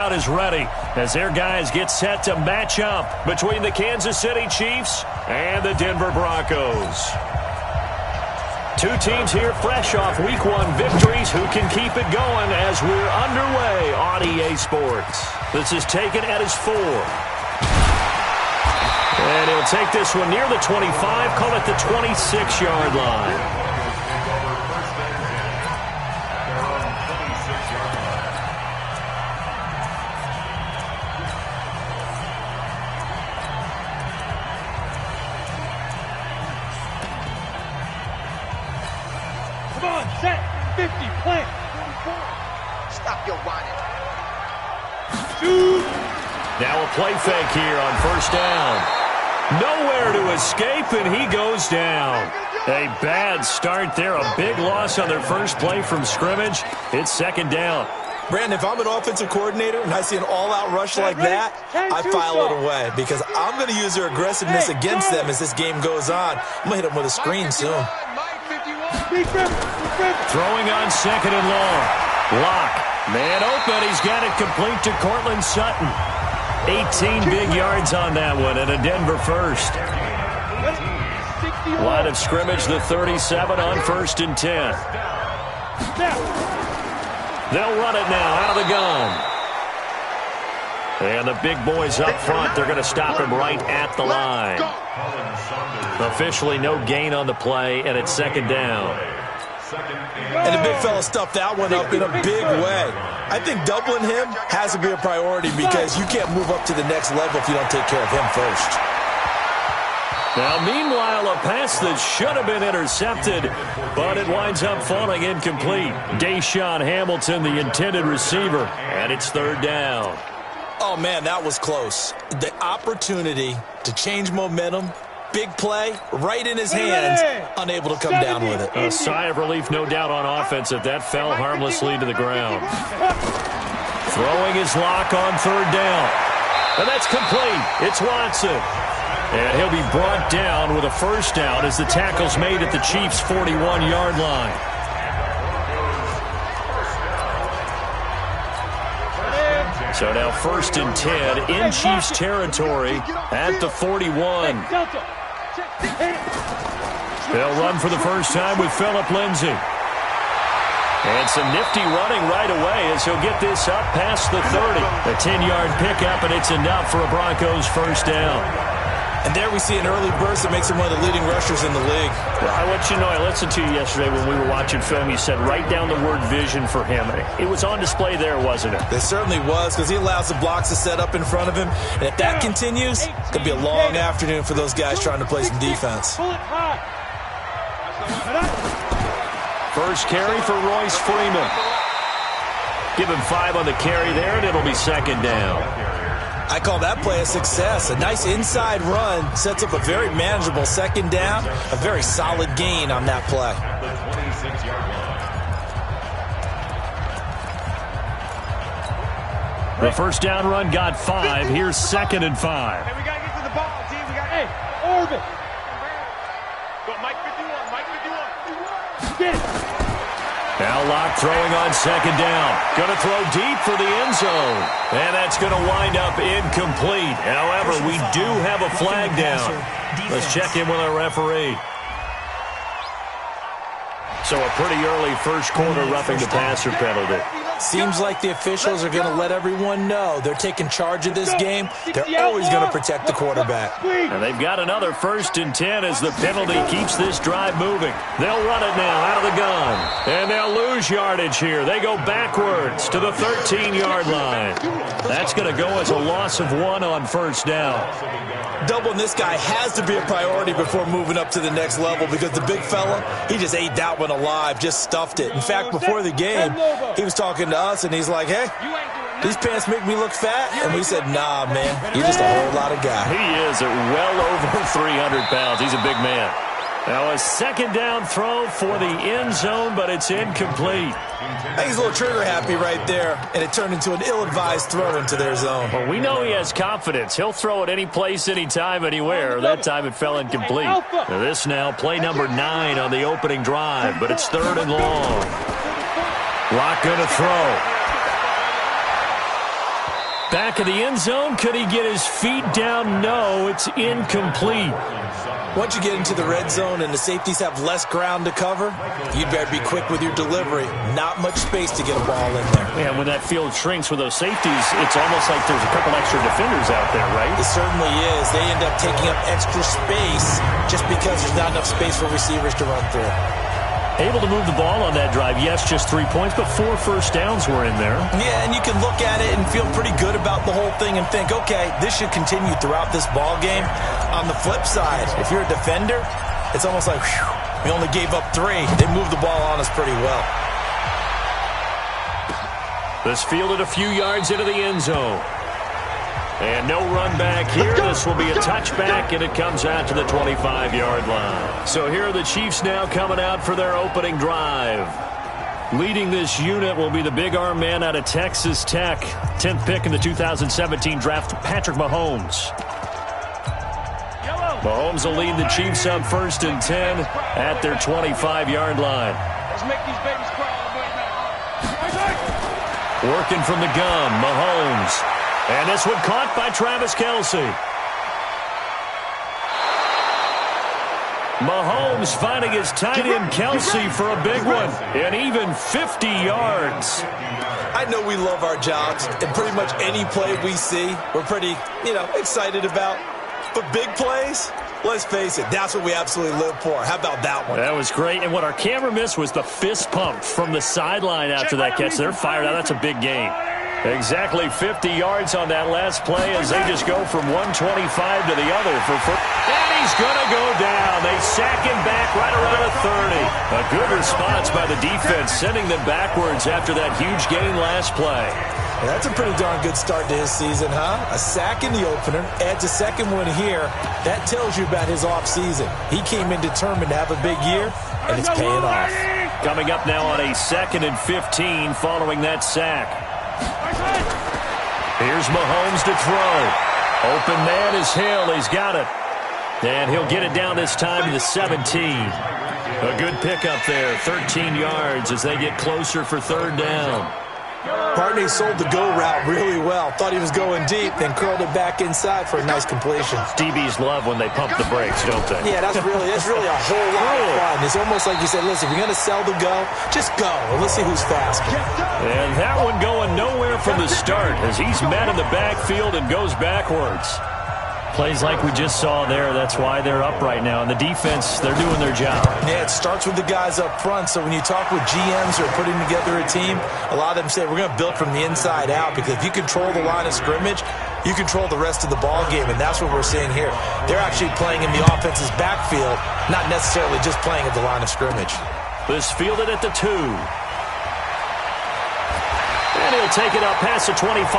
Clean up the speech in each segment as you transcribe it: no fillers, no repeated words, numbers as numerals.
Is ready as their guys get set to match up between the Kansas City Chiefs and the Denver Broncos. Two teams here fresh off Week 1 victories. Who can keep it going as we're underway on EA Sports? This is taken at his 4. And he'll take this one near the 25, call it the 26-yard line. Now a play fake here on first down. Nowhere to escape, and he goes down. A bad start there. A big loss on their first play from scrimmage. It's second down. Brandon, if I'm an offensive coordinator and I see an all-out rush like that, I file it away because I'm going to use their aggressiveness against them as this game goes on. I'm going to hit them with a screen soon. Throwing on second and long. Lock. Man open. He's got it complete to Cortland Sutton. 18 big yards on that one and a Denver first. Line of scrimmage, the 37 on first and 10. They'll run it now out of the gun. And the big boys up front, they're going to stop him right at the line. Officially no gain on the play, and it's second down. And the big fella stuffed that one up in a big way. I think doubling him has to be a priority because you can't move up to the next level if you don't take care of him first. Now, meanwhile, a pass that should have been intercepted, but it winds up falling incomplete. Deshaun Hamilton, the intended receiver, and it's third down. Oh, man, that was close. The opportunity to change momentum, big play, right in his hands, unable to come down with it. A sigh of relief, no doubt, on offense if that fell harmlessly to the ground. Throwing his lock on third down. And that's complete. It's Watson. And he'll be brought down with a first down as the tackle's made at the Chiefs' 41-yard line. So now first and 10 in Chiefs territory at the 41. They'll run for the first time with Phillip Lindsay. And some nifty running right away as he'll get this up past the 30. A 10-yard pickup, and it's enough for a Broncos first down. And there we see an early burst that makes him one of the leading rushers in the league. Well, I want you to know, I listened to you yesterday when we were watching film. You said write down the word vision for him. It was on display there, wasn't it? It certainly was because he allows the blocks to set up in front of him. And if that continues, it could be a long afternoon for those guys trying to play some defense. First carry for Royce Freeman. Give him 5 on the carry there, and it'll be second down. I call that play a success. A nice inside run sets up a very manageable second down. A very solid gain on that play. The first down run got 5. Here's second and 5. Hey, we got to get to the ball, team. We got, hey, Orbit. Go, Mike 51, Mike 51. Get it. Now Locke throwing on second down. Going to throw deep for the end zone. And that's going to wind up incomplete. However, we do have a flag down. Let's check in with our referee. So a pretty early first quarter roughing the passer penalty. Seems like the officials are going to let everyone know they're taking charge of this game. They're always going to protect the quarterback. And they've got another first and 10 as the penalty keeps this drive moving. They'll run it now out of the gun. And they'll lose yardage here. They go backwards to the 13-yard line. That's going to go as a loss of 1 on first down. Doubling this guy has to be a priority before moving up to the next level because the big fella, he just ate that one alive, just stuffed it. In fact, before the game, he was talking to us, and he's like, hey, these pants make me look fat. And we said, nah, man, you're just a whole lot of guy. He is at well over 300 pounds. He's a big man. Now a second down throw for the end zone, but it's incomplete. I think he's a little trigger happy right there, and it turned into an ill-advised throw into their zone. Well, we know he has confidence. He'll throw it any place, anytime, anywhere. That time it fell incomplete. Now this now, play number 9 on the opening drive, but it's third and long. Locke going to throw. Back of the end zone. Could he get his feet down? No, it's incomplete. Once you get into the red zone and the safeties have less ground to cover, you'd better be quick with your delivery. Not much space to get a ball in there. Yeah, when that field shrinks with those safeties, it's almost like there's a couple extra defenders out there, right? It certainly is. They end up taking up extra space just because there's not enough space for receivers to run through. Able to move the ball on that drive. Yes, just 3 points, but 4 first downs were in there. Yeah, and you can look at it and feel pretty good about the whole thing and think, okay, this should continue throughout this ball game. On the flip side, if you're a defender, it's almost like, whew, we only gave up 3. They moved the ball on us pretty well. This fielded a few yards into the end zone. And no run back here. This will be a touchback, and it comes out to the 25-yard line. So here are the Chiefs now coming out for their opening drive. Leading this unit will be the big arm man out of Texas Tech. 10th pick in the 2017 draft, Patrick Mahomes. Mahomes will lead the Chiefs up 1st and 10 at their 25-yard line. Let's make these babies cry. Working from the gun, Mahomes. And this one caught by Travis Kelce. Mahomes finding his tight end Kelce for a big one. And even 50 yards. I know we love our jobs, and pretty much any play we see, we're pretty, excited about. But big plays, let's face it, that's what we absolutely live for. How about that one? That was great. And what our camera missed was the fist pump from the sideline after that catch. They're fired out. That's a big gain. Exactly 50 yards on that last play as they just go from 125 to the other. And he's going to go down. They sack him back right around the 30. A good response by the defense, sending them backwards after that huge gain last play. Yeah, that's a pretty darn good start to his season, huh? A sack in the opener, adds a second one here. That tells you about his offseason. He came in determined to have a big year, and it's paying off. Coming up now on a 2nd and 15 following that sack. Here's Mahomes to throw. Open man is Hill. He's got it. And he'll get it down this time to the 17. A good pickup there. 13 yards as they get closer for 3rd down. Partney sold the go route really well. Thought he was going deep, then curled it back inside for a nice completion. DBs love when they pump the brakes, don't they? Yeah, that's really a whole lot of fun. It's almost like you said, listen, if you're going to sell the go, just go. And let's see who's faster. And that one going nowhere from the start as he's met in the backfield and goes backwards. Plays like we just saw there. That's why they're up right now. And the defense, they're doing their job. Yeah, it starts with the guys up front. So when you talk with GMs who are putting together a team, a lot of them say we're going to build from the inside out because if you control the line of scrimmage, you control the rest of the ball game, and that's what we're seeing here. They're actually playing in the offense's backfield, not necessarily just playing at the line of scrimmage. This fielded at the 2. And he'll take it up past the 25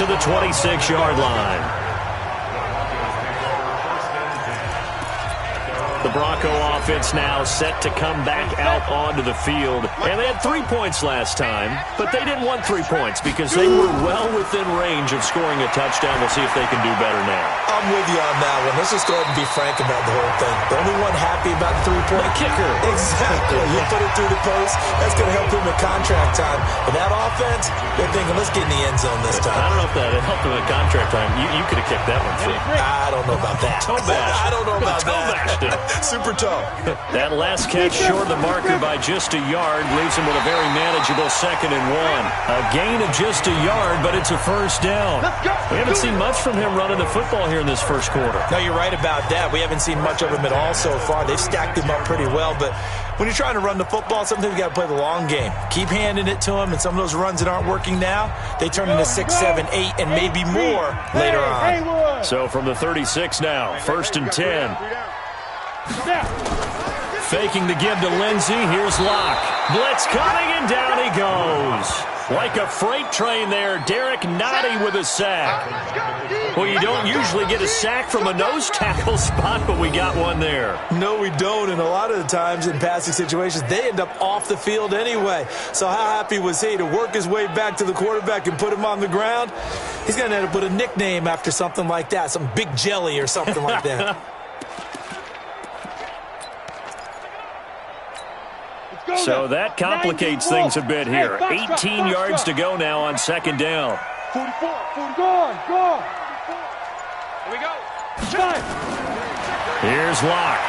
to the 26-yard line. The Bronco offense now set to come back out onto the field. And they had 3 points last time, but they didn't want 3 points because they were well within range of scoring a touchdown. We'll see if they can do better now. I'm with you on that one. Let's just go ahead and be frank about the whole thing. The only one happy about the 3-point kicker. Exactly. You put it through the post. That's going to help him at contract time. But that offense, they're thinking, let's get in the end zone this time. I don't know if that helped him at contract time. You could have kicked that one too. I don't know about that. Toe bash. I don't know about that. Super toe. That last catch short of the marker by just a yard leaves him with a very manageable 2nd and 1. A gain of just a yard, but it's a 1st down. We haven't seen much from him running the football here in this 1st quarter. No, you're right about that. We haven't seen much of him at all so far. They've stacked him up pretty well, but when you're trying to run the football, sometimes you got to play the long game. Keep handing it to him, and some of those runs that aren't working now, they turn into 6, 7, 8, and maybe more later on. So from the 36 now, 1st and 10. Faking the give to Lindsey. Here's Locke. Blitz coming, and down he goes. Like a freight train there, Derek Nottie with a sack. Well, you don't usually get a sack from a nose tackle spot, but we got one there. No, we don't, and a lot of the times in passing situations, they end up off the field anyway. So how happy was he to work his way back to the quarterback and put him on the ground? He's going to end up with a nickname after something like that, some Big Jelly or something like that. So that complicates things a bit here. 18 yards to go now on 2nd down. 44. Gone. Here we go. Shot. Here's Locke.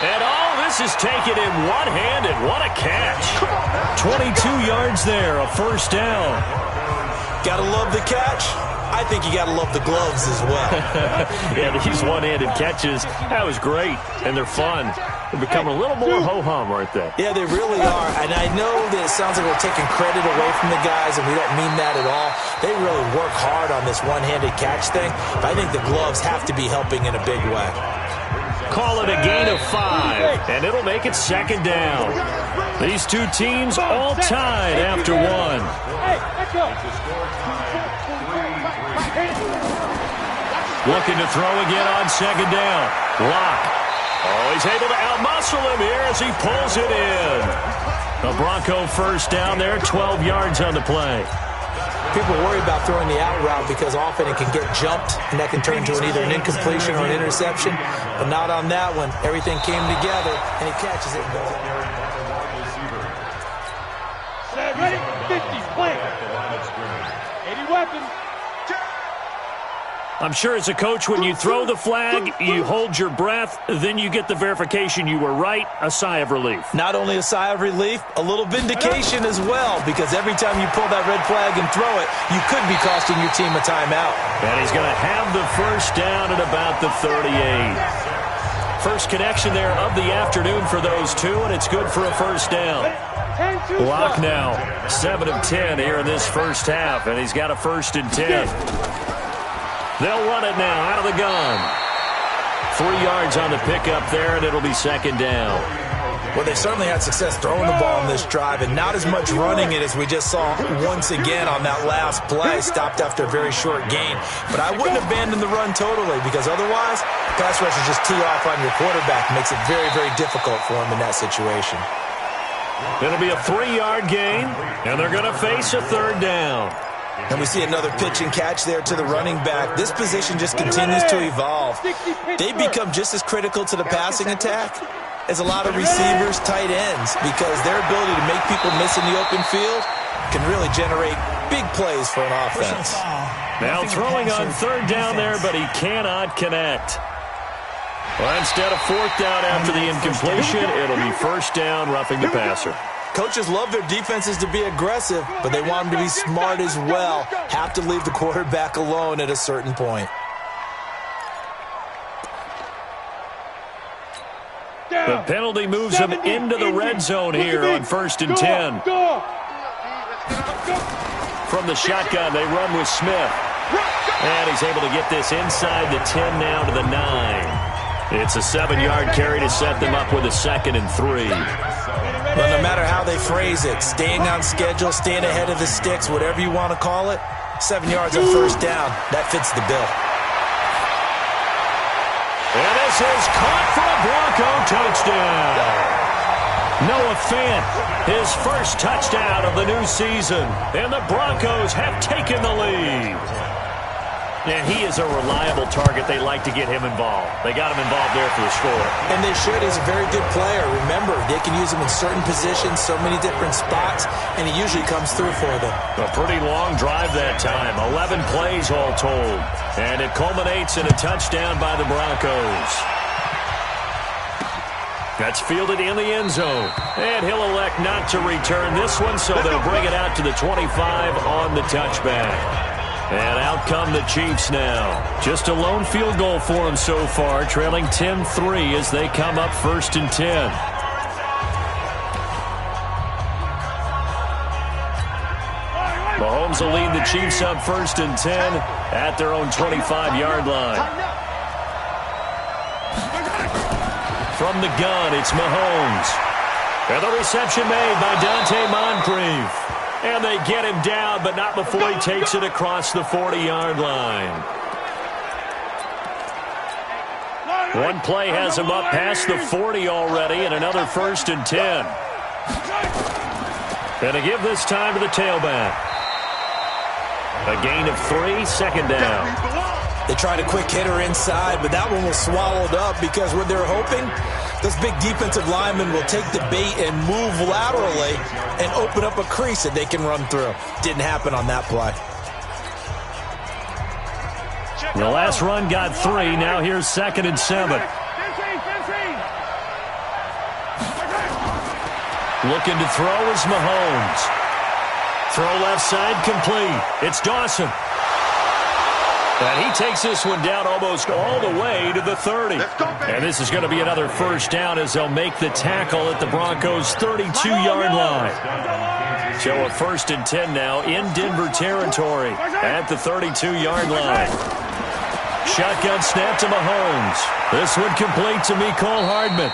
And all this is taken in one-handed. What a catch. 22 yards there, a first down. Gotta love the catch. I think you gotta love the gloves as well. Yeah, these one-handed catches, that was great, and they're fun. They're becoming a little more ho-hum, aren't they? Yeah, they really are. And I know that it sounds like we're taking credit away from the guys, and we don't mean that at all. They really work hard on this one-handed catch thing, but I think the gloves have to be helping in a big way. Call it a gain of 5, and it'll make it second down. These two teams all tied after one. Looking to throw again on second down. Locke. Oh, he's able to outmuscle him here as he pulls it in. A Bronco first down there, 12 yards on the play. People worry about throwing the out route because often it can get jumped, and that can turn into either an incompletion or an interception. But not on that one. Everything came together, and he catches it and goes. Ready? 50. Play. 80 weapons. I'm sure as a coach, when you throw the flag, you hold your breath, then you get the verification you were right, a sigh of relief. Not only a sigh of relief, a little vindication as well, because every time you pull that red flag and throw it, you could be costing your team a timeout. And he's going to have the first down at about the 38. First connection there of the afternoon for those two, and it's good for a first down. Locke now, 7 of 10 here in this first half, and he's got a 1st and 10. They'll run it now out of the gun. 3 yards on the pickup there, and it'll be second down. Well, they certainly had success throwing the ball in this drive, and not as much running it as we just saw once again on that last play. Stopped after a very short gain. But I wouldn't abandon the run totally, because otherwise, pass rushers just tee off on your quarterback. Makes it very, very difficult for him in that situation. It'll be a 3-yard gain, and they're going to face a third down. And we see another pitch and catch there to the running back. This position just continues to evolve. They become just as critical to the passing attack as a lot of receivers, tight ends, because their ability to make people miss in the open field can really generate big plays for an offense. Now throwing on third down there, but he cannot connect. Well, instead of fourth down after the incompletion, it'll be first down, roughing the passer. Coaches love their defenses to be aggressive, but they want them to be smart as well. Have to leave the quarterback alone at a certain point. The penalty moves him into the red zone here on 1st and 10. From the shotgun, they run with Smith. And he's able to get this inside the 10 now to the 9. It's a 7-yard carry to set them up with a 2nd and 3. Well, no matter how they phrase it, staying on schedule, staying ahead of the sticks, whatever you want to call it, 7 yards on first down, that fits the bill. And this is caught for a Bronco touchdown. Noah Fant, his first touchdown of the new season. And the Broncos have taken the lead. And he is a reliable target. They like to get him involved. They got him involved there for the score. And they should. He's a very good player. Remember, they can use him in certain positions, so many different spots, and he usually comes through for them. A pretty long drive that time. 11 plays all told. And it culminates in a touchdown by the Broncos. That's fielded in the end zone. And he'll elect not to return this one, so they'll bring it out to the 25 on the touchback. And out come the Chiefs now. Just a lone field goal for them so far, trailing 10-3 as they come up 1st and 10. Mahomes will lead the Chiefs up 1st and 10 at their own 25-yard line. From the gun, it's Mahomes. And the reception made by Dante Moncrief. And they get him down, but not before he takes it across the 40-yard line. One play has him up past the 40 already, and another 1st and 10. And to give this time to the tailback. A gain of 3, second down. They tried a quick hitter inside, but that one was swallowed up because what they were hoping, those big defensive linemen will take the bait and move laterally and open up a crease that they can run through. Didn't happen on that play. The last run got 3. Now here's 2nd and 7. Looking to throw is Mahomes. Throw left side complete. It's Dawson. And he takes this one down almost all the way to the 30. And this is going to be another first down as they'll make the tackle at the Broncos' 32-yard line. So a 1st and 10 now in Denver territory at the 32-yard line. Shotgun snap to Mahomes. This one complete to Mecole Hardman.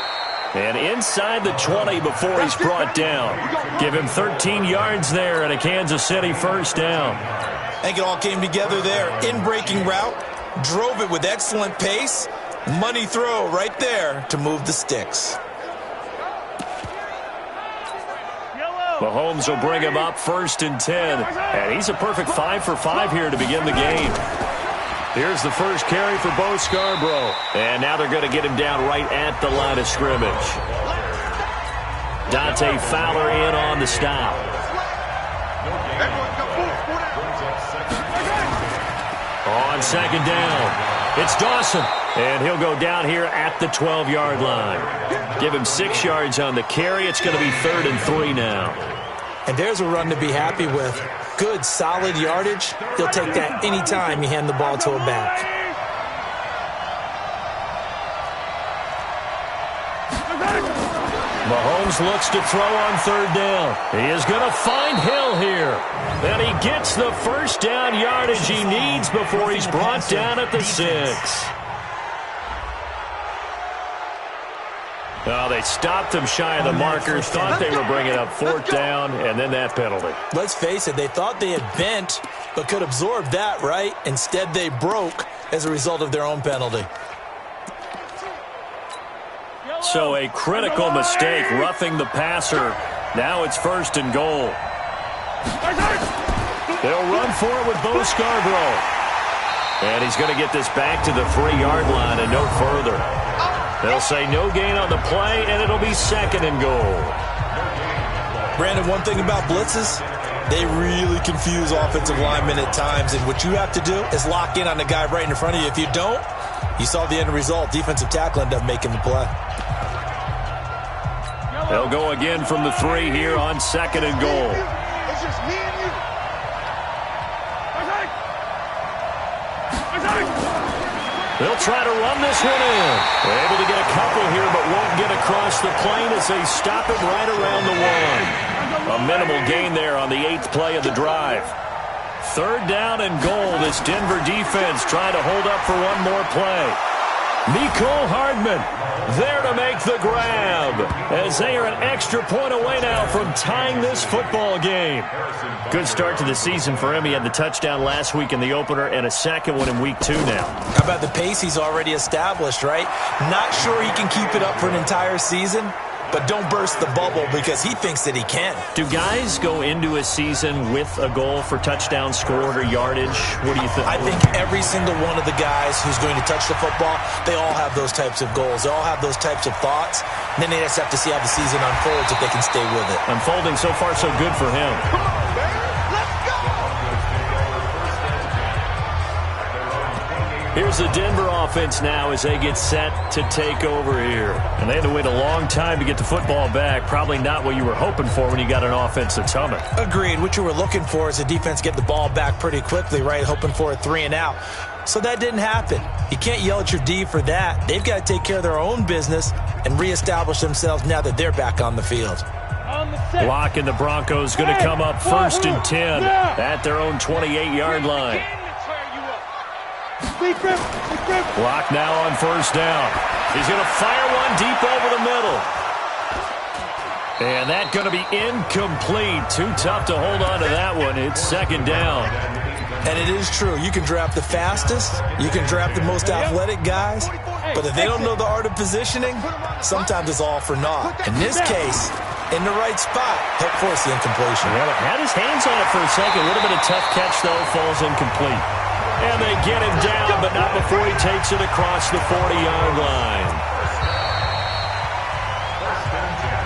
And inside the 20 before he's brought down. Give him 13 yards there and a Kansas City first down. I think it all came together there. In-breaking route, drove it with excellent pace. Money throw right there to move the sticks. Mahomes will bring him up 1st and 10. And he's a perfect 5 for 5 here to begin the game. Here's the first carry for Bo Scarborough. And now they're going to get him down right at the line of scrimmage. Dante Fowler in on the stop. On 2nd down, it's Dawson. And he'll go down here at the 12-yard line. Give him 6 yards on the carry. It's going to be 3rd and 3 now. And there's a run to be happy with. Good, solid yardage. He'll take that anytime you hand the ball to a back. Mahomes looks to throw on 3rd down. He is going to find Hill here. And he gets the first down yardage he needs before he's brought down at the 6. Oh, they stopped him shy of the marker, thought they were bringing up 4th down, and then that penalty. Let's face it, they thought they had bent, but could absorb that, right? Instead, they broke as a result of their own penalty. So a critical mistake, roughing the passer. Now it's 1st and goal. They'll run for it with Bo Scarborough. And he's going to get this back to the 3-yard line and no further. They'll say no gain on the play, and it'll be 2nd and goal. Brandon, one thing about blitzes, they really confuse offensive linemen at times, and what you have to do is lock in on the guy right in front of you. If you don't, you saw the end result. Defensive tackle ended up making the play. They'll go again from the 3 here on 2nd and goal. It's just me and you. They'll try to run this one in. They're able to get a couple here, but won't get across the plane as they stop it right around the 1. A minimal gain there on the 8th play of the drive. 3rd down and goal. This Denver defense trying to hold up for one more play. Mecole Hardman there to make the grab as they are an extra point away now from tying this football game. Good start to the season for him. He had the touchdown last week in the opener and a second one in week 2 now. How about the pace he's already established, right? Not sure he can keep it up for an entire season, but don't burst the bubble because he thinks that he can. Do guys go into a season with a goal for touchdown scored or yardage? What do you think? I think every single one of the guys who's going to touch the football, they all have those types of goals. They all have those types of thoughts. And then they just have to see how the season unfolds if they can stay with it. Unfolding so far so good for him. Come on, man. Let's go. Here's the Denver offense now as they get set to take over here. And they had to wait a long time to get the football back. Probably not what you were hoping for when you got an offense that's humming. Agreed. What you were looking for is the defense get the ball back pretty quickly, right? Hoping for a 3 and out. So that didn't happen. You can't yell at your D for that. They've got to take care of their own business and reestablish themselves now that they're back on the field. Block and the Broncos going to come up 1st and 10 at their own 28-yard line. Block now on 1st down. He's going to fire one deep over the middle. And that's going to be incomplete. Too tough to hold on to that one. It's 2nd down. And it is true. You can draft the fastest. You can draft the most athletic guys. But if they don't know the art of positioning, sometimes it's all for naught. In this case, in the right spot, help force the incompletion. Well, had his hands on it for a second. A little bit of tough catch, though, falls incomplete. And they get him down, but not before he takes it across the 40-yard line.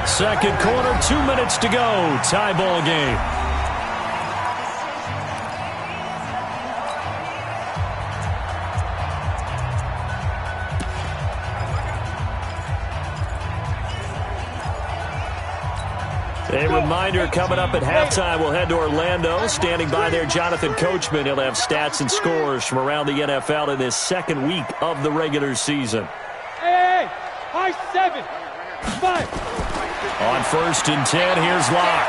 Second quarter, 2 minutes to go. Tie ball game. A reminder, coming up at halftime, we'll head to Orlando. Standing by there, Jonathan Coachman. He'll have stats and scores from around the NFL in this second week of the regular season. Hey, high 7, 5. On 1st and 10, here's Locke.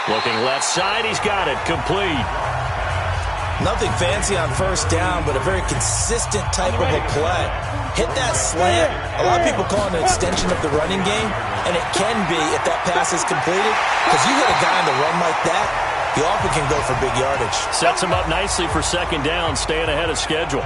Looking left side, he's got it. Complete. Nothing fancy on first down, but a very consistent type of a play. Hit that slant. A lot of people call it an extension of the running game, and it can be if that pass is completed, because you hit a guy on the run like that, he often can go for big yardage. Sets him up nicely for second down, staying ahead of schedule.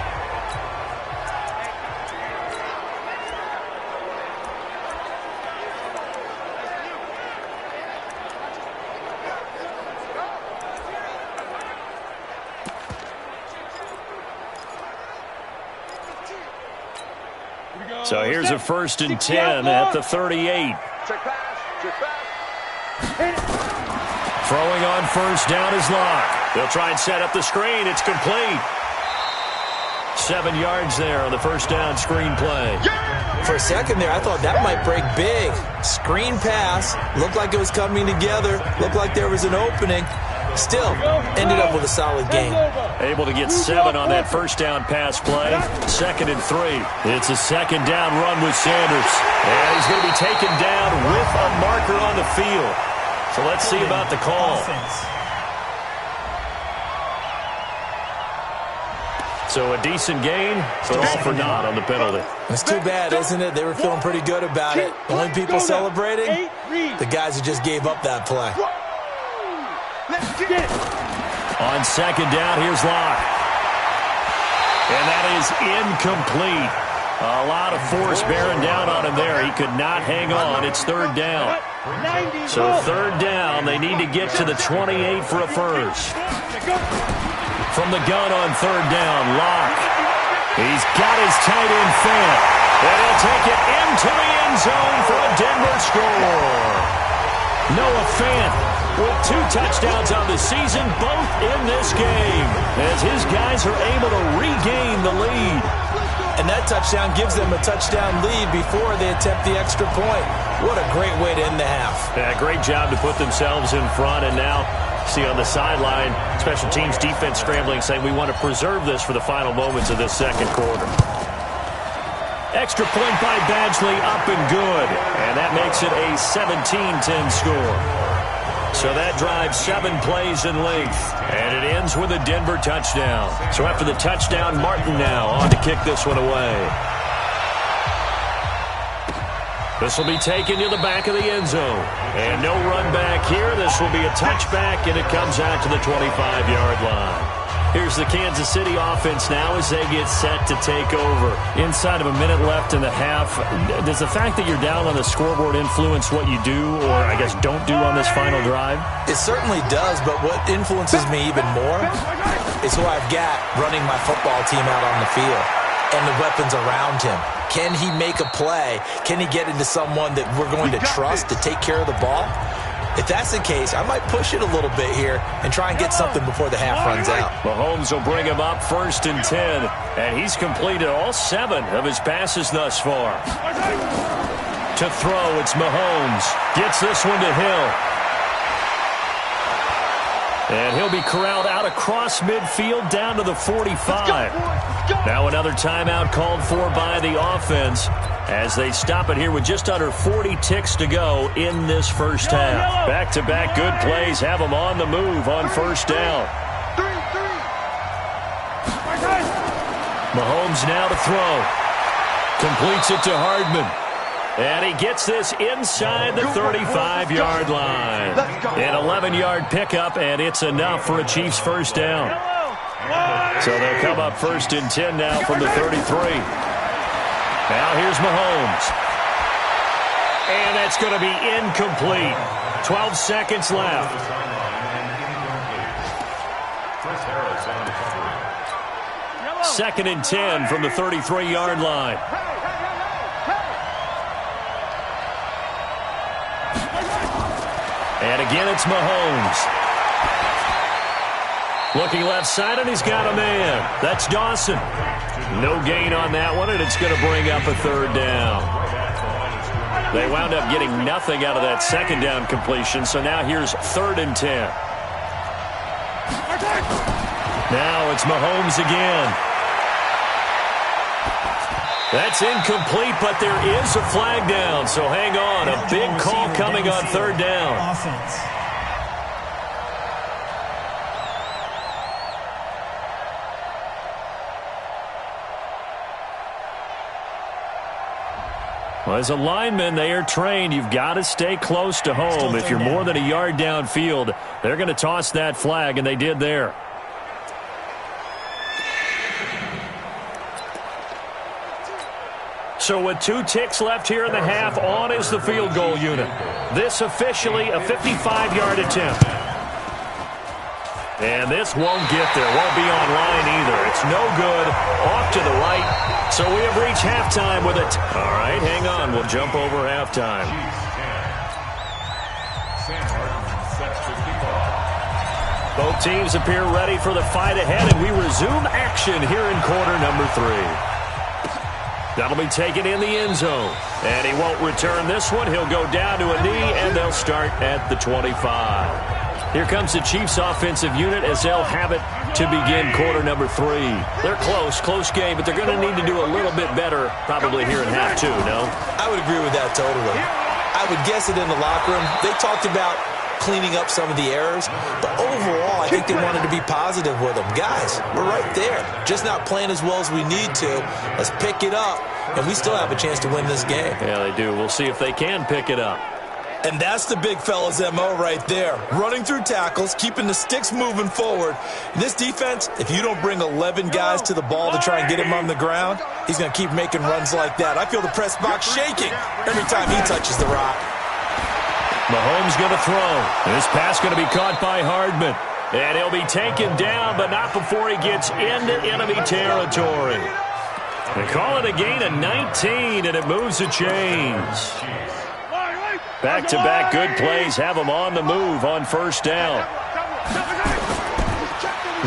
So here's a 1st and 10 at the 38. Throwing on first down is Locke. They'll try and set up the screen. It's complete. 7 yards there on the first down screen play. For a second there, I thought that might break big. Screen pass. Looked like it was coming together. Looked like there was an opening. Still, ended up with a solid game. Able to get 7 on that first down pass play. 2nd and 3. It's a second down run with Sanders. And he's going to be taken down with a marker on the field. So let's see about the call. So a decent gain, but all for naught on the penalty. It's too bad, isn't it? They were feeling pretty good about it. The only people celebrating, the guys who just gave up that play. On second down, here's Locke. And that is incomplete. A lot of force bearing down on him there. He could not hang on. It's 3rd down. So 3rd down, they need to get to the 28 for a first. From the gun on 3rd down, Locke. He's got his tight end Fant. And he'll take it into the end zone for a Denver score. Noah Fant with 2 touchdowns on the season, both in this game, as his guys are able to regain the lead. And that touchdown gives them a touchdown lead before they attempt the extra point. What a great way to end the half. Yeah, great job to put themselves in front, and now see on the sideline, special teams defense scrambling, saying we want to preserve this for the final moments of this second quarter. Extra point by Badgley, up and good. And that makes it a 17-10 score. So that drives 7 plays in length. And it ends with a Denver touchdown. So after the touchdown, Martin now on to kick this one away. This will be taken to the back of the end zone. And no run back here. This will be a touchback, and it comes out to the 25-yard line. Here's the Kansas City offense now as they get set to take over. Inside of a minute left in the half, does the fact that you're down on the scoreboard influence what you do, or I guess don't do on this final drive? It certainly does, but what influences me even more is who I've got running my football team out on the field and the weapons around him. Can he make a play? Can he get into someone that we're going to trust to take care of the ball? If that's the case, I might push it a little bit here and try and get something before the half runs out. Mahomes will bring him up 1st and 10, and he's completed all 7 of his passes thus far. To throw, it's Mahomes. Gets this one to Hill. And he'll be corralled out across midfield down to the 45. Now another timeout called for by the offense as they stop it here with just under 40 ticks to go in this first half. Back-to-back good plays have them on the move on first down. Mahomes now to throw. Completes it to Hardman. And he gets this inside the 35-yard line. An 11-yard pickup, and it's enough for a Chiefs first down. So they'll come up 1st and 10 now from the 33. Now here's Mahomes. And that's going to be incomplete. 12 seconds left. 2nd and 10 from the 33-yard line. And again, it's Mahomes. Looking left side, and he's got a man. That's Dawson. No gain on that one, and it's going to bring up a 3rd down. They wound up getting nothing out of that 2nd down completion, so now here's 3rd and 10. Now it's Mahomes again. That's incomplete, but there is a flag down, so hang on. A big call coming on 3rd down. Offense. Well, as a lineman, they are trained. You've got to stay close to home. If you're more than a yard downfield, they're going to toss that flag, and they did there. So with 2 ticks left here in the half, on is the field goal unit. This officially a 55-yard attempt. And this won't get there. Won't be on line either. It's no good. Off to the right. So we have reached halftime with it. All right, hang on. We'll jump over halftime. Both teams appear ready for the fight ahead, and we resume action here in quarter number 3. That'll be taken in the end zone. And he won't return this one. He'll go down to a knee, and they'll start at the 25. Here comes the Chiefs offensive unit as they'll have it to begin quarter number 3. They're close game, but they're going to need to do a little bit better probably here in half 2, no? I would agree with that totally. I would guess it in the locker room. They talked about cleaning up some of the errors, but overall I think they wanted to be positive with them. Guys, we're right there. Just not playing as well as we need to. Let's pick it up, and we still have a chance to win this game. Yeah, they do. We'll see if they can pick it up. And that's the big fella's MO right there. Running through tackles, keeping the sticks moving forward. This defense, if you don't bring 11 guys to the ball to try and get him on the ground, he's going to keep making runs like that. I feel the press box shaking every time he touches the rock. Mahomes going to throw. This pass going to be caught by Hardman. And he'll be taken down, but not before he gets into enemy territory. They call it a gain of 19, and it moves the chains. Back-to-back good plays have them on the move on 1st down.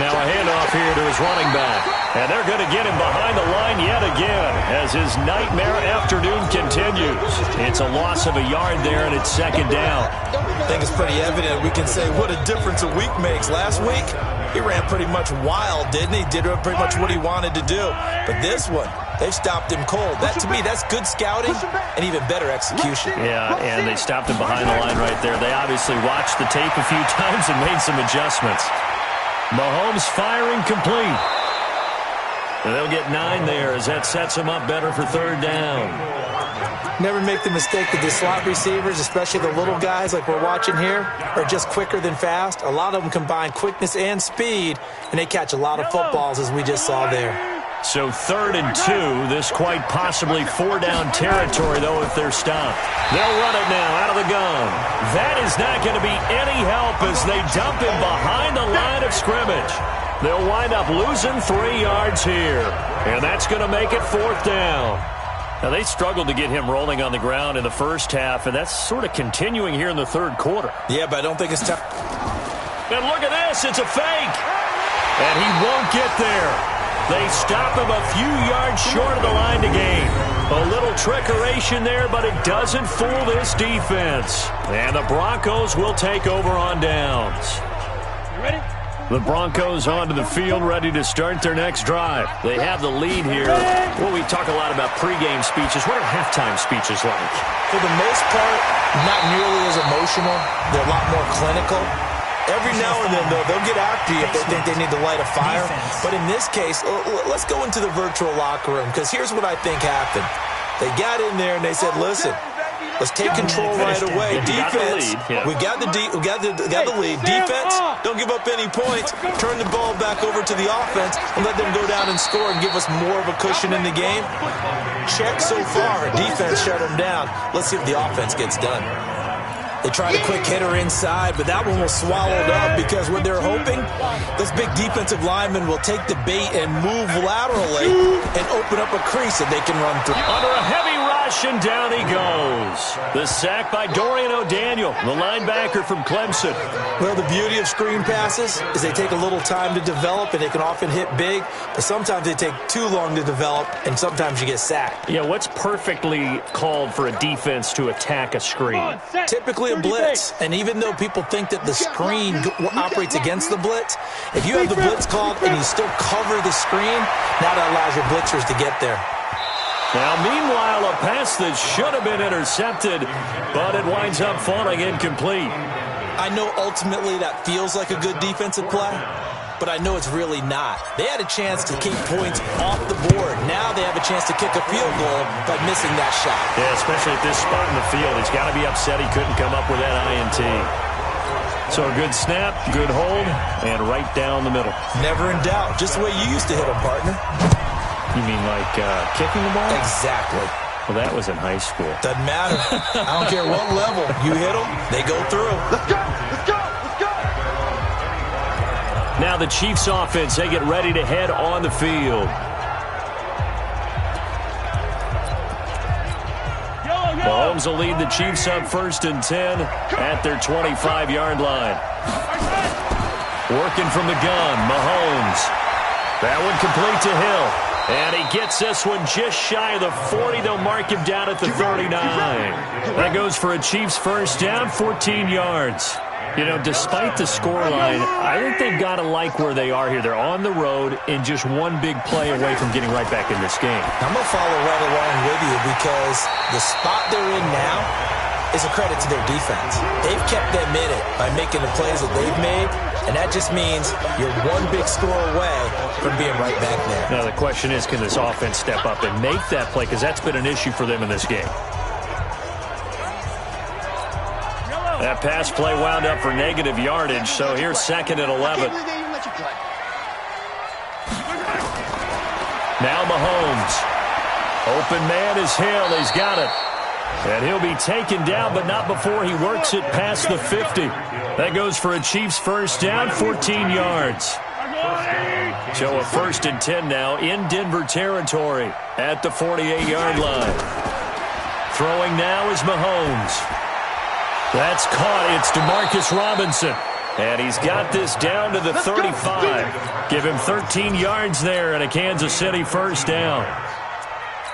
Now a handoff here to his running back. And they're going to get him behind the line yet again as his nightmare afternoon continues. It's a loss of a yard there, and it's 2nd down. I think it's pretty evident. We can say what a difference a week makes. Last week, he ran pretty much wild, didn't he? Did pretty much what he wanted to do. But this one, they've stopped him cold. That, to me, that's good scouting and even better execution. Yeah, and they stopped him behind the line right there. They obviously watched the tape a few times and made some adjustments. Mahomes firing complete. And they'll get 9 there as that sets him up better for 3rd down. Never make the mistake that the slot receivers, especially the little guys like we're watching here, are just quicker than fast. A lot of them combine quickness and speed, and they catch a lot of footballs as we just saw there. So 3rd and 2, this quite possibly 4-down territory, though, if they're stopped. They'll run it now out of the gun. That is not going to be any help as they dump him behind the line of scrimmage. They'll wind up losing 3 yards here, and that's going to make it 4th down. Now, they struggled to get him rolling on the ground in the first half, and that's sort of continuing here in the 3rd quarter. Yeah, but I don't think it's tough. And look at this. It's a fake. And he won't get there. They stop him a few yards short of the line to gain. A little trickeration there, but it doesn't fool this defense. And the Broncos will take over on downs. You ready? The Broncos onto the field, ready to start their next drive. They have the lead here. Well, we talk a lot about pregame speeches. What are halftime speeches like? For the most part, not nearly as emotional. They're a lot more clinical. Every now and then, though, they'll get after you if they think they need to light a fire. But in this case, let's go into the virtual locker room, because here's what I think happened. They got in there and they said, listen, let's take control right away. Defense, we got the lead. Defense, don't give up any points. Turn the ball back over to the offense and let them go down and score and give us more of a cushion in the game. Check so far. Defense shut them down. Let's see if the offense gets done. They tried a quick hitter inside, but that one was swallowed up because when they're hoping, this big defensive lineman will take the bait and move laterally and open up a crease that they can run through. Under a heavy rush, and down he goes. The sack by Dorian O'Daniel, the linebacker from Clemson. Well, the beauty of screen passes is they take a little time to develop, and they can often hit big, but sometimes they take too long to develop, and sometimes you get sacked. Yeah, what's perfectly called for a defense to attack a screen? Typically a blitz, and even though people think that the screen operates against the blitz, if you have the blitz called and you still cover the screen, now that allows your blitzers to get there. Now, meanwhile, a pass that should have been intercepted, but it winds up falling incomplete. I know ultimately that feels like a good defensive play, but I know it's really not. They had a chance to keep points off the board. Now they have a chance to kick a field goal by missing that shot. Yeah, especially at this spot in the field. He's got to be upset he couldn't come up with that INT. So a good snap, good hold, and right down the middle. Never in doubt. Just the way you used to hit them, partner. You mean like kicking the ball? Exactly. Well, that was in high school. Doesn't matter. I don't care what level. You hit them, they go through. Let's go! Let's go! Let's go! Now the Chiefs offense, they get ready to head on the field. Mahomes will lead the Chiefs up 1st and 10 at their 25-yard line. Working from the gun, Mahomes. That one complete to Hill. And he gets this one just shy of the 40. They'll mark him down at the 39. That goes for a Chiefs first down, 14 yards. You know, despite the scoreline, I think they've got to like where they are here. They're on the road and just one big play away from getting right back in this game. I'm going to follow right along with you because the spot they're in now is a credit to their defense. They've kept them in it by making the plays that they've made, and that just means you're one big score away from being right back there. Now the question is, can this offense step up and make that play? Because that's been an issue for them in this game. That pass play wound up for negative yardage, so here's 2nd and 11. Now Mahomes. Open man is Hill. He's got it. And he'll be taken down, but not before he works it past the 50. That goes for a Chiefs first down, 14 yards. So a 1st and 10 now in Denver territory at the 48-yard line. Throwing now is Mahomes. That's caught. It's DeMarcus Robinson. And he's got this down to the 35. Give him 13 yards there and a Kansas City first down.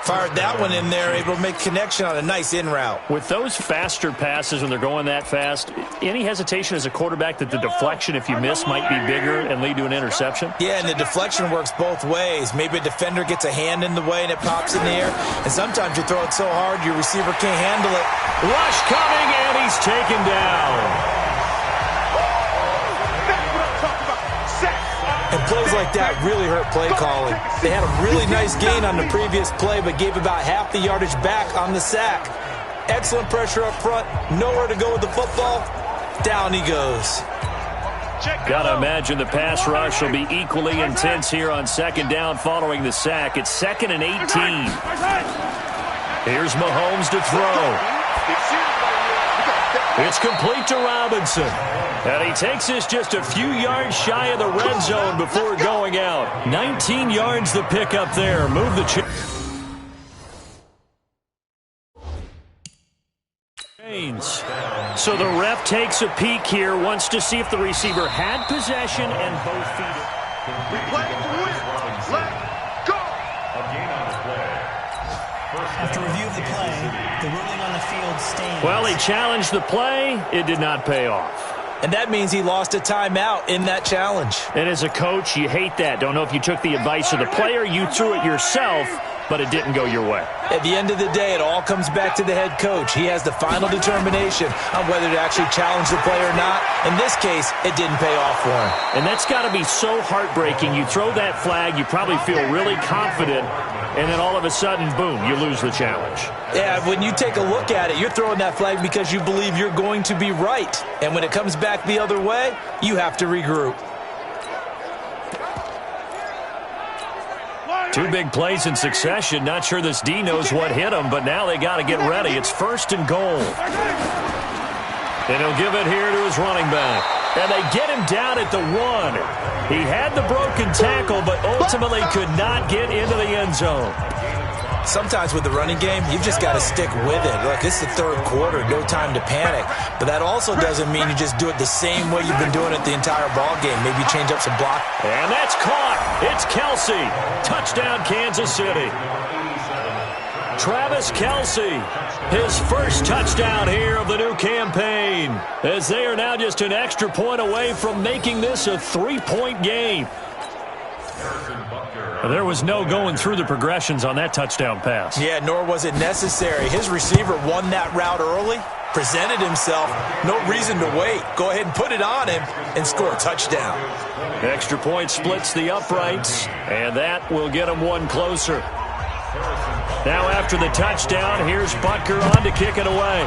Fired that one in there, able to make connection on a nice in route. With those faster passes when they're going that fast, any hesitation as a quarterback that the deflection, if you miss, might be bigger and lead to an interception? Yeah, and the deflection works both ways. Maybe a defender gets a hand in the way and it pops in the air. And sometimes you throw it so hard your receiver can't handle it. Rush coming, and he's taken down. And plays like that really hurt play calling. They had a really nice gain on the previous play, but gave about half the yardage back on the sack. Excellent pressure up front. Nowhere to go with the football. Down he goes. Gotta imagine the pass rush will be equally intense here on 2nd down following the sack. It's 2nd and 18. Here's Mahomes to throw. It's complete to Robinson. And he takes this just a few yards shy of the red zone before going out. 19 yards the pick up there. Move the chains. So the ref takes a peek here, wants to see if the receiver had possession and both feet. We play to win. Let's go. After review of the play, the ruling on the field stands. Well, he challenged the play. It did not pay off. And that means he lost a timeout in that challenge. And as a coach, you hate that. Don't know if you took the advice of the player, you threw it yourself, but it didn't go your way. At the end of the day, it all comes back to the head coach. He has the final determination on whether to actually challenge the play or not. In this case, it didn't pay off for him. And that's got to be so heartbreaking. You throw that flag, you probably feel really confident, and then all of a sudden, boom, you lose the challenge. Yeah, when you take a look at it, you're throwing that flag because you believe you're going to be right. And when it comes back the other way, you have to regroup. Two big plays in succession. Not sure this D knows what hit him, but now they got to get ready. It's 1st and goal. And he'll give it here to his running back. And they get him down at the 1. He had the broken tackle, but ultimately could not get into the end zone. Sometimes with the running game, you've just got to stick with it. Look, it's the third quarter, no time to panic. But that also doesn't mean you just do it the same way you've been doing it the entire ball game. Maybe change up some block. And that's caught. It's Kelsey. Touchdown, Kansas City. Travis Kelsey, his first touchdown here of the new campaign, as they are now just an extra point away from making this a 3-point game. There was no going through the progressions on that touchdown pass. Yeah, nor was it necessary. His receiver won that route early, presented himself, no reason to wait. Go ahead and put it on him and score a touchdown. Extra point splits the uprights, and that will get him one closer. Now after the touchdown, here's Butker on to kick it away.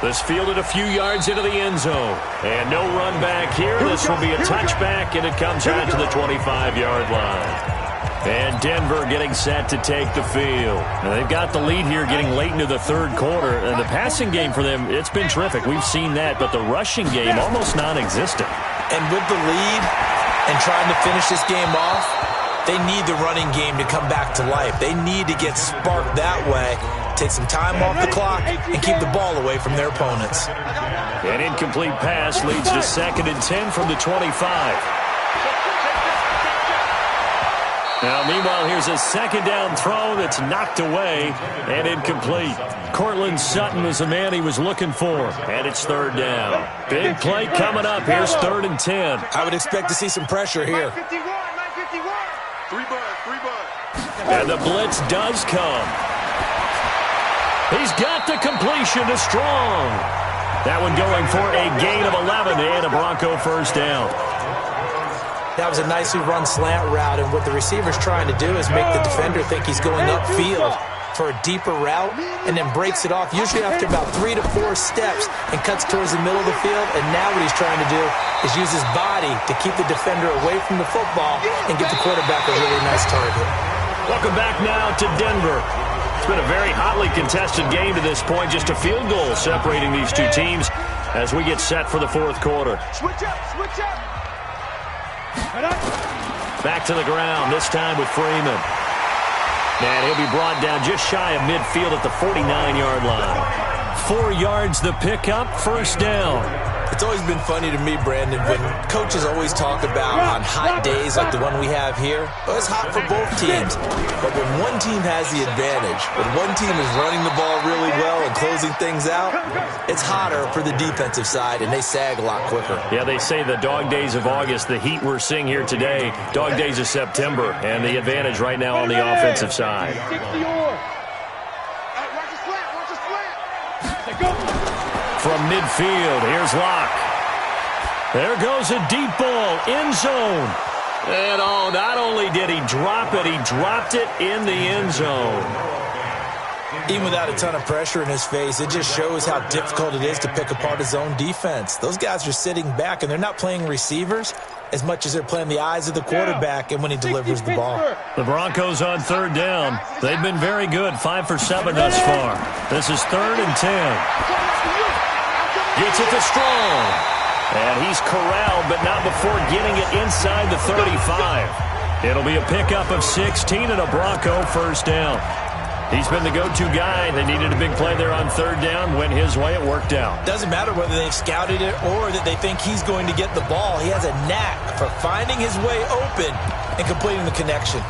This fielded a few yards into the end zone. And no run back here. This will be a touchback, and it comes out to the 25-yard line. And Denver getting set to take the field. Now they've got the lead here getting late into the third quarter. And the passing game for them, it's been terrific. We've seen that. But the rushing game, almost non-existent. And with the lead and trying to finish this game off, they need the running game to come back to life. They need to get sparked that way, take some time off the clock, and keep the ball away from their opponents. An incomplete pass leads to 2nd and 10 from the 25. Now, meanwhile, here's a second down throw that's knocked away and incomplete. Cortland Sutton was the man he was looking for, and it's 3rd down. Big play coming up. Here's 3rd and 10. I would expect to see some pressure here. 3 buds. And the blitz does come. He's got the completion to Strong. That one going for a gain of 11 and a Bronco first down. That was a nicely run slant route, and what the receiver's trying to do is make the defender think he's going upfield for a deeper route, and then breaks it off, usually after about 3 to 4 steps, and cuts towards the middle of the field. And now what he's trying to do is use his body to keep the defender away from the football and get the quarterback a really nice target. Welcome back now to Denver. It's been a very hotly contested game to this point, just a field goal separating these two teams as we get set for the fourth quarter. Switch up. Back to the ground, this time with Freeman. And he'll be brought down just shy of midfield at the 49-yard line. 4 yards the pickup, first down. It's always been funny to me, Brandon, when coaches always talk about on hot days like the one we have here. Well, it's hot for both teams. But when one team has the advantage, when one team is running the ball really well and closing things out, it's hotter for the defensive side, and they sag a lot quicker. Yeah, they say the dog days of August, the heat we're seeing here today, dog days of September, and the advantage right now on the offensive side. From midfield, here's Locke. There goes a deep ball, end zone. And oh, not only did he drop it, he dropped it in the end zone. Even without a ton of pressure in his face, it just shows how difficult it is to pick apart his own defense. Those guys are sitting back, and they're not playing receivers as much as they're playing the eyes of the quarterback and when he delivers the ball. The Broncos on 3rd down. They've been very good, 5 for 7 thus far. This is 3rd and 10. Gets it to Strong. And he's corralled, but not before getting it inside the 35. It'll be a pickup of 16 and a Bronco first down. He's been the go-to guy. They needed a big play there on 3rd down. Went his way. It worked out. Doesn't matter whether they've scouted it or that they think he's going to get the ball. He has a knack for finding his way open and completing the connection.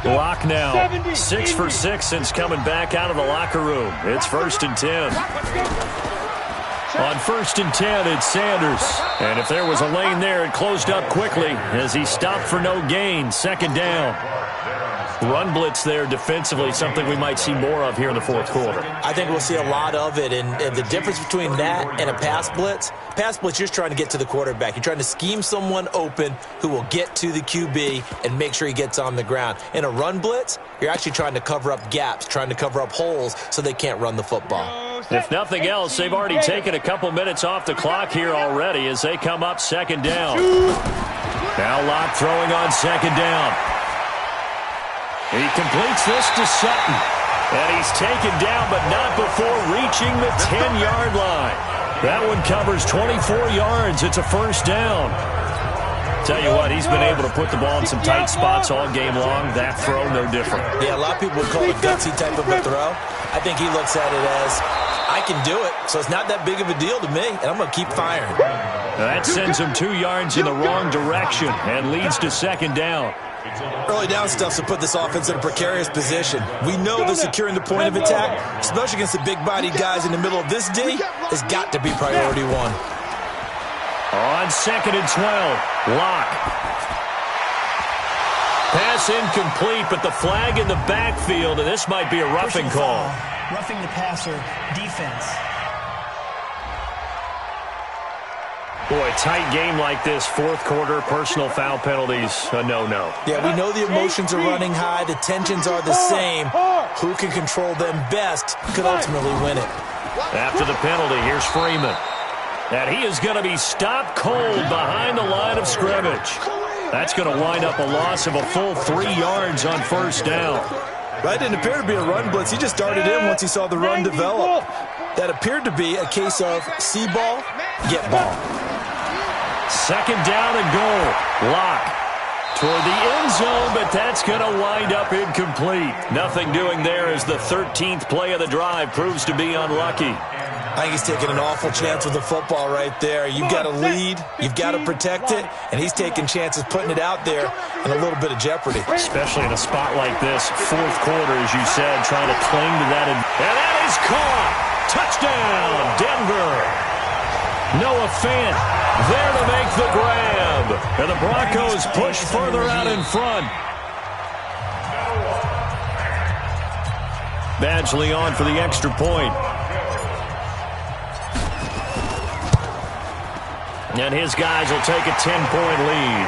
Locke now 6 for 6 since coming back out of the locker room. It's 1st and 10. On 1st and 10, it's Sanders. And if there was a lane there, it closed up quickly as he stopped for no gain. 2nd down. Run blitz there defensively, something we might see more of here in the fourth quarter. I think we'll see a lot of it, and the difference between that and a pass blitz, you're just trying to get to the quarterback. You're trying to scheme someone open who will get to the QB and make sure he gets on the ground. In a run blitz, you're actually trying to cover up gaps, trying to cover up holes so they can't run the football. If nothing else, they've already taken a couple minutes off the clock here already as they come up 2nd down. Now Locke throwing on 2nd down. He completes this to Sutton. And he's taken down, but not before reaching the 10-yard line. That one covers 24 yards. It's a first down. Tell you what, he's been able to put the ball in some tight spots all game long. That throw, no different. Yeah, a lot of people would call it a gutsy type of a throw. I think he looks at it as, I can do it, so it's not that big of a deal to me, and I'm going to keep firing. That sends him 2 yards in the wrong direction and leads to second down. Early down stuff to put this offense in a precarious position. We know that securing the point of attack, especially against the big-bodied guys in the middle of this D, has got to be priority one. On second and 12, Locke. Pass incomplete, but the flag in the backfield, and this might be a roughing call. Roughing the passer, defense. Boy, tight game like this, fourth quarter, personal foul penalties, a no-no. Yeah, we know the emotions are running high. The tensions are the same. Who can control them best could ultimately win it. After the penalty, here's Freeman. And he is going to be stopped cold behind the line of scrimmage. That's going to wind up a loss of a full 3 yards on first down. That didn't appear to be a run blitz. He just darted in once he saw the run develop. That appeared to be a case of see ball, get ball. Second down and goal. Locke toward the end zone, but that's going to wind up incomplete. Nothing doing there as the 13th play of the drive proves to be unlucky. I think he's taking an awful chance with the football right there. You've got to lead, you've got to protect it, and he's taking chances putting it out there in a little bit of jeopardy. Especially in a spot like this, fourth quarter, as you said, trying to cling to that. And that is caught. Touchdown, Denver. Noah Fant there to make the grab. And the Broncos push further out in front. Badgley on for the extra point. And his guys will take a 10-point lead.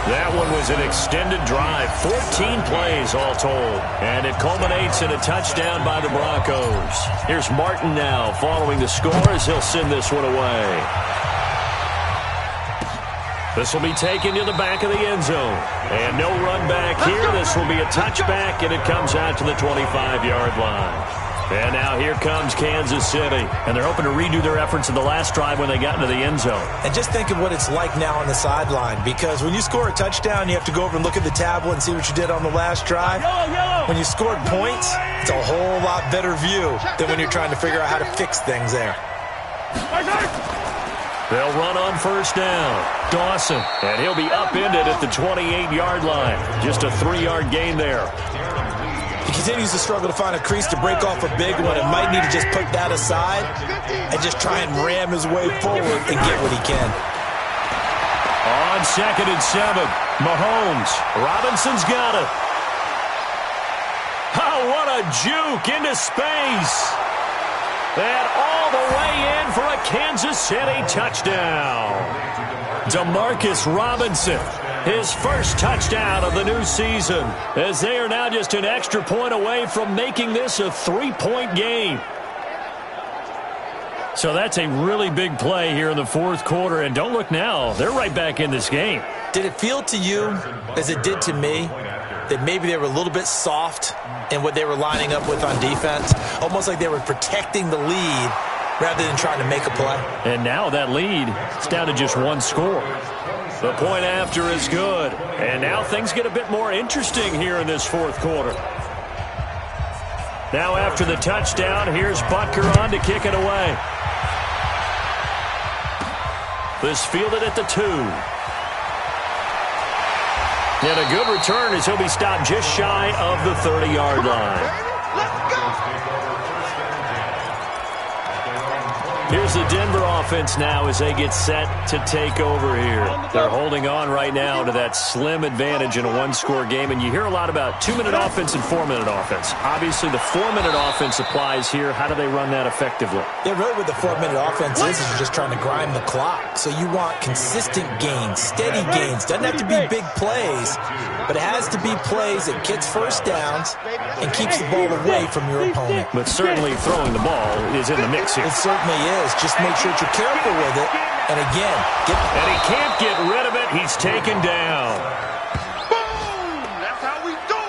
That one was an extended drive, 14 plays all told. And it culminates in a touchdown by the Broncos. Here's Martin now following the score as he'll send this one away. This will be taken to the back of the end zone. And no run back here. This will be a touchback, and it comes out to the 25-yard line. And now here comes Kansas City. And they're hoping to redo their efforts in the last drive when they got into the end zone. And just think of what it's like now on the sideline. Because when you score a touchdown, you have to go over and look at the tablet and see what you did on the last drive. When you scored points, it's a whole lot better view than when you're trying to figure out how to fix things there. They'll run on first down. Dawson. And he'll be upended at the 28-yard line. Just a 3-yard gain there. He continues to struggle to find a crease to break off a big one and might need to just put that aside and just try and ram his way forward and get what he can. On second and 7, Mahomes. Robinson's got it. Oh, what a juke into space. And all the way in for a Kansas City touchdown. Demarcus Robinson, his first touchdown of the new season, as they are now just an extra point away from making this a 3-point game. So that's a really big play here in the fourth quarter, and don't look now, they're right back in this game. Did it feel to you, as it did to me, that maybe they were a little bit soft in what they were lining up with on defense? Almost like they were protecting the lead rather than trying to make a play. And now that lead is down to just one score. The point after is good. And now things get a bit more interesting here in this fourth quarter. Now after the touchdown, here's Butker on to kick it away. This fielded at the 2. And a good return as he'll be stopped just shy of the 30-yard line. Here's the Denver offense now as they get set to take over here. They're holding on right now to that slim advantage in a one-score game. And you hear a lot about 2-minute offense and 4-minute offense. Obviously, the 4-minute offense applies here. How do they run that effectively? Yeah, really what the 4-minute offense is you're just trying to grind the clock. So you want consistent gains, steady gains. Doesn't have to be big plays, but it has to be plays that gets first downs and keeps the ball away from your opponent. But certainly throwing the ball is in the mix here. It certainly is. Just make sure that you're careful with it. And again, and he can't get rid of it. He's taken down.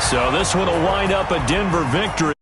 So this one will wind up a Denver victory.